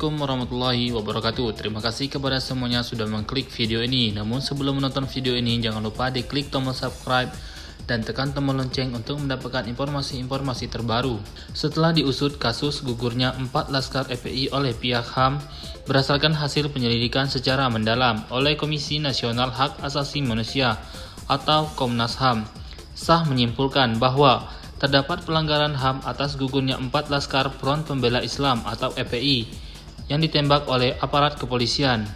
Assalamualaikum warahmatullahi wabarakatuh. Terima kasih kepada semuanya sudah mengklik video ini. Namun sebelum menonton video ini, jangan lupa diklik tombol subscribe dan tekan tombol lonceng untuk mendapatkan informasi-informasi terbaru. Setelah diusut kasus gugurnya 4 laskar FPI oleh pihak HAM berdasarkan hasil penyelidikan secara mendalam oleh Komisi Nasional Hak Asasi Manusia atau Komnas HAM, sah menyimpulkan bahwa terdapat pelanggaran HAM atas gugurnya 4 laskar Front Pembela Islam atau FPI yang ditembak oleh aparat kepolisian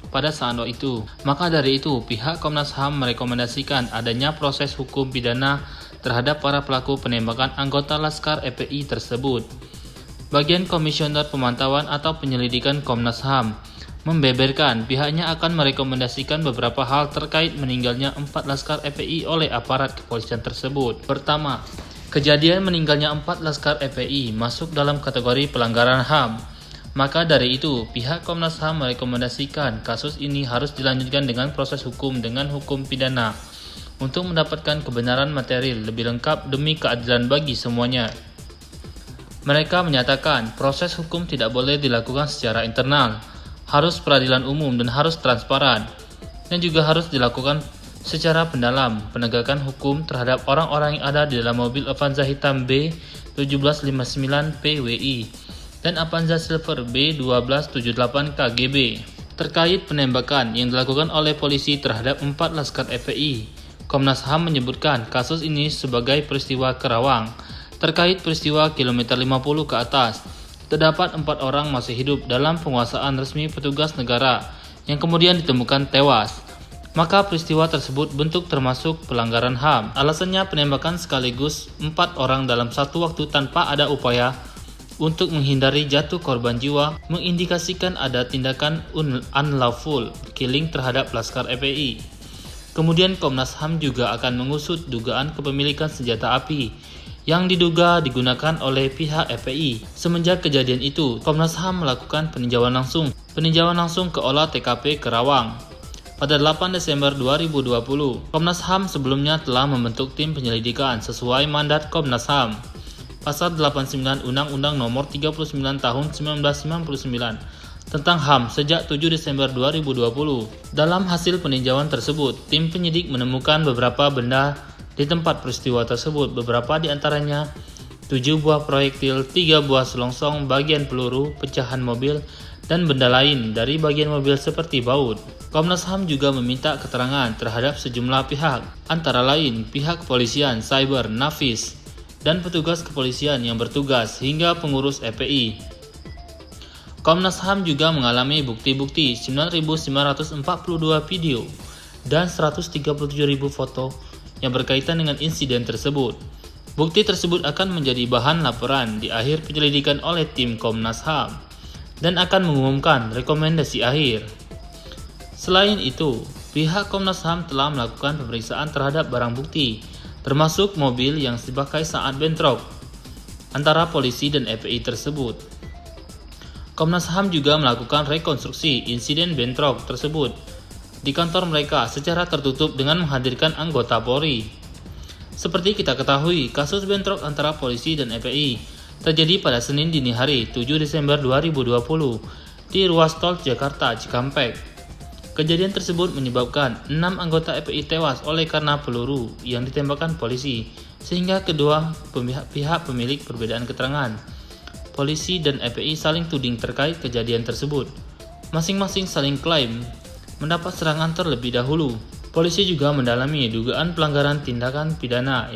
pada saat itu. Maka dari itu, pihak Komnas HAM merekomendasikan adanya proses hukum pidana terhadap para pelaku penembakan anggota laskar FPI tersebut. Bagian Komisioner Pemantauan atau Penyelidikan Komnas HAM membeberkan pihaknya akan merekomendasikan beberapa hal terkait meninggalnya 4 laskar FPI oleh aparat kepolisian tersebut. Pertama, kejadian meninggalnya 4 laskar FPI masuk dalam kategori pelanggaran HAM. Maka dari itu, pihak Komnas HAM merekomendasikan kasus ini harus dilanjutkan dengan proses hukum dengan hukum pidana untuk mendapatkan kebenaran material lebih lengkap demi keadilan bagi semuanya. Mereka menyatakan proses hukum tidak boleh dilakukan secara internal, harus peradilan umum dan harus transparan, dan juga harus dilakukan secara pendalam penegakan hukum terhadap orang-orang yang ada di dalam mobil Avanza hitam B1759 PWI dan Avanza Silver B1278 KGB terkait penembakan yang dilakukan oleh polisi terhadap 4 laskar FPI. Komnas HAM menyebutkan kasus ini sebagai peristiwa Kerawang. Terkait peristiwa kilometer 50 ke atas, terdapat 4 orang masih hidup dalam penguasaan resmi petugas negara yang kemudian ditemukan tewas. Maka peristiwa tersebut bentuk termasuk pelanggaran HAM. Alasannya penembakan sekaligus 4 orang dalam satu waktu tanpa ada upaya untuk menghindari jatuh korban jiwa mengindikasikan ada tindakan unlawful killing terhadap laskar FPI. Kemudian Komnas HAM juga akan mengusut dugaan kepemilikan senjata api yang diduga digunakan oleh pihak FPI. Semenjak kejadian itu, Komnas HAM melakukan peninjauan langsung ke olah TKP Kerawang. Pada 8 Desember 2020, Komnas HAM sebelumnya telah membentuk tim penyelidikan sesuai mandat Komnas HAM. Pasal 89 Undang-Undang Nomor 39 Tahun 1999 tentang HAM sejak 7 Desember 2020. Dalam hasil peninjauan tersebut, tim penyidik menemukan beberapa benda di tempat peristiwa tersebut. Beberapa di antaranya 7 buah proyektil, 3 buah selongsong, bagian peluru, pecahan mobil, dan benda lain dari bagian mobil seperti baut. Komnas HAM juga meminta keterangan terhadap sejumlah pihak, antara lain pihak kepolisian, cyber, Nafis, dan petugas kepolisian yang bertugas hingga pengurus FPI. Komnas HAM juga mengalami bukti-bukti 9.942 video dan 137.000 foto yang berkaitan dengan insiden tersebut. Bukti tersebut akan menjadi bahan laporan di akhir penyelidikan oleh tim Komnas HAM dan akan mengumumkan rekomendasi akhir. Selain itu, pihak Komnas HAM telah melakukan pemeriksaan terhadap barang bukti, termasuk mobil yang dipakai saat bentrok antara polisi dan FPI tersebut. Komnas HAM juga melakukan rekonstruksi insiden bentrok tersebut di kantor mereka secara tertutup dengan menghadirkan anggota Polri. Seperti kita ketahui, kasus bentrok antara polisi dan FPI terjadi pada Senin dini hari 7 Desember 2020 di ruas tol Jakarta Cikampek. Kejadian tersebut menyebabkan 6 anggota FPI tewas oleh karena peluru yang ditembakkan polisi, sehingga kedua pihak pemilik perbedaan keterangan. Polisi dan FPI saling tuding terkait kejadian tersebut. Masing-masing saling klaim mendapat serangan terlebih dahulu. Polisi juga mendalami dugaan pelanggaran tindakan pidana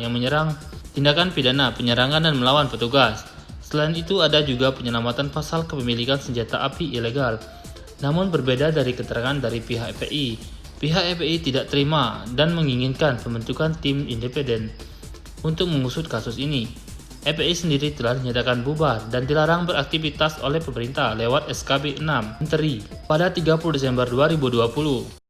penyerangan dan melawan petugas. Selain itu, ada juga penyelamatan pasal kepemilikan senjata api ilegal. Namun berbeda dari keterangan dari pihak FPI. Pihak FPI tidak terima dan menginginkan pembentukan tim independen untuk mengusut kasus ini. FPI sendiri telah dinyatakan bubar dan dilarang beraktivitas oleh pemerintah lewat SKB 6 Menteri pada 30 Desember 2020.